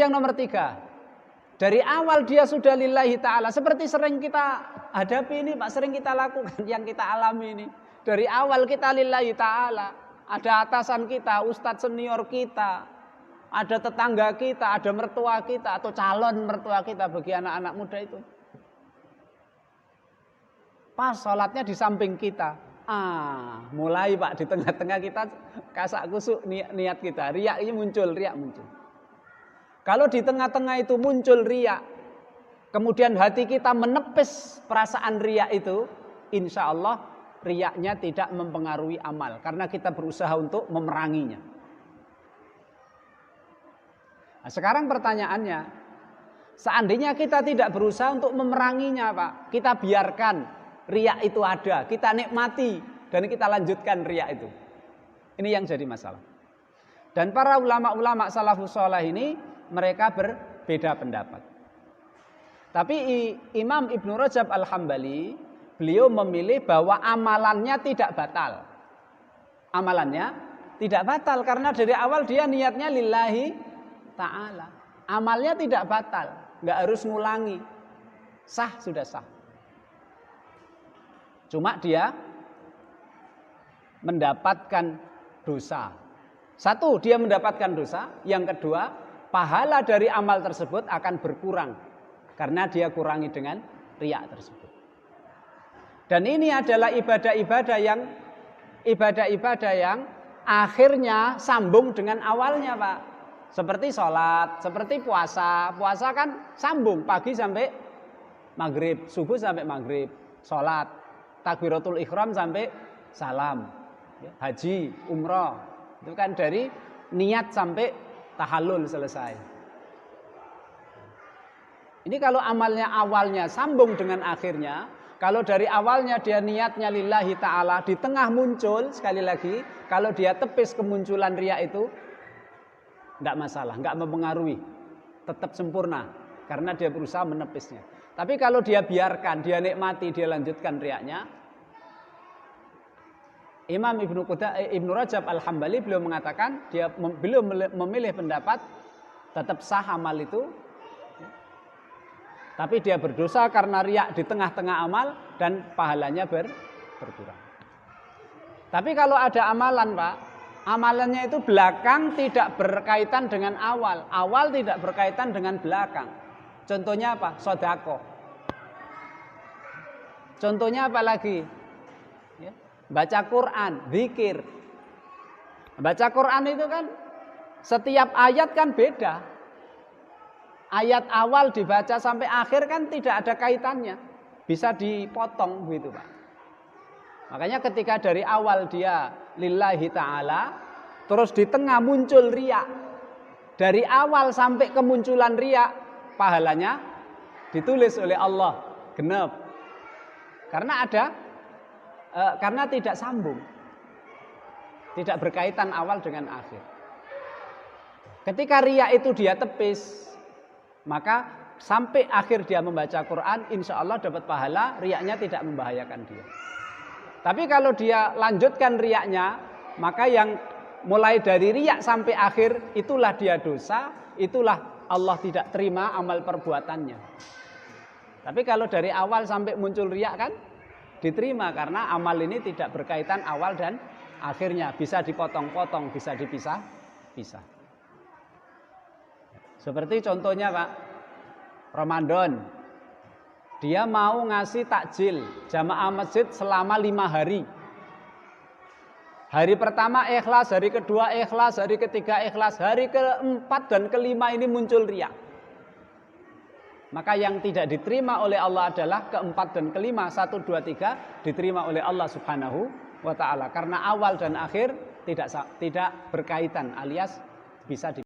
Yang nomor 3, dari awal dia sudah lillahi ta'ala. Seperti sering kita hadapi ini Pak, sering kita lakukan, yang kita alami ini. Dari awal kita lillahi ta'ala. Ada atasan kita, ustadz senior kita, ada tetangga kita, ada mertua kita, atau calon mertua kita bagi anak-anak muda itu. Pas sholatnya di samping kita. Mulai Pak, di tengah-tengah kita kasak kusuk niat kita. Riak ini muncul, riak muncul. Kalau di tengah-tengah itu muncul riak, kemudian hati kita menepis perasaan riak itu, insya Allah riaknya tidak mempengaruhi amal, karena kita berusaha untuk memeranginya. Nah, sekarang pertanyaannya, seandainya kita tidak berusaha untuk memeranginya Pak, kita biarkan riak itu ada, kita nikmati dan kita lanjutkan riak itu. Ini yang jadi masalah. Dan para ulama-ulama salafus saleh ini mereka berbeda pendapat. Tapi Imam Ibnu Rajab Al-Hambali, beliau memilih bahwa amalannya tidak batal. Amalannya tidak batal karena dari awal dia niatnya lillahi ta'ala. Amalnya tidak batal, nggak harus ngulangi. Sah, sudah sah. Cuma dia mendapatkan dosa. Satu, dia mendapatkan dosa. Yang kedua, pahala dari amal tersebut akan berkurang karena dia kurangi dengan riya tersebut. Dan ini adalah ibadah-ibadah yang akhirnya sambung dengan awalnya Pak. Seperti sholat, seperti puasa. Puasa kan sambung pagi sampai maghrib, subuh sampai maghrib. Sholat, takbiratul ihram sampai salam. Haji, umroh, itu kan dari niat sampai tahallul selesai. Ini kalau amalnya awalnya sambung dengan akhirnya, kalau dari awalnya dia niatnya lillahi ta'ala, di tengah muncul, sekali lagi, kalau dia tepis kemunculan riya itu, enggak masalah, enggak mempengaruhi, tetap sempurna, karena dia berusaha menepisnya. Tapi kalau dia biarkan, dia nikmati, dia lanjutkan riyanya, Imam Ibnu Rajab Al-Hambali beliau mengatakan, beliau memilih pendapat tetap sah amal itu, tapi dia berdosa karena riak di tengah-tengah amal dan pahalanya berkurang. Tapi kalau ada amalan Pak, amalannya itu belakang tidak berkaitan dengan awal, awal tidak berkaitan dengan belakang. Contohnya apa? Sedekah. Contohnya apa lagi? Baca Quran, zikir. Baca Quran itu kan setiap ayat kan beda. Ayat awal dibaca sampai akhir kan tidak ada kaitannya. Bisa dipotong begitu Pak. Makanya ketika dari awal dia lillahi ta'ala, terus di tengah muncul riya. Dari awal sampai kemunculan riya, pahalanya ditulis oleh Allah genep. Karena tidak sambung, tidak berkaitan awal dengan akhir. Ketika riya itu dia tepis, maka sampai akhir dia membaca Quran, insya Allah dapat pahala, riyanya tidak membahayakan dia. Tapi kalau dia lanjutkan riyanya, maka yang mulai dari riya sampai akhir, itulah dia dosa, itulah Allah tidak terima amal perbuatannya. Tapi kalau dari awal sampai muncul riya kan diterima, karena amal ini tidak berkaitan awal dan akhirnya, bisa dipotong-potong, bisa dipisah-pisah. Seperti contohnya Pak, Ramadan, dia mau ngasih takjil jamaah masjid selama 5 hari. Hari pertama ikhlas, hari kedua ikhlas, hari ketiga ikhlas, hari keempat dan kelima ini muncul riya. Maka yang tidak diterima oleh Allah adalah keempat dan kelima, 1, 2, 3 diterima oleh Allah Subhanahu wa ta'ala. Karena awal dan akhir tidak berkaitan, alias bisa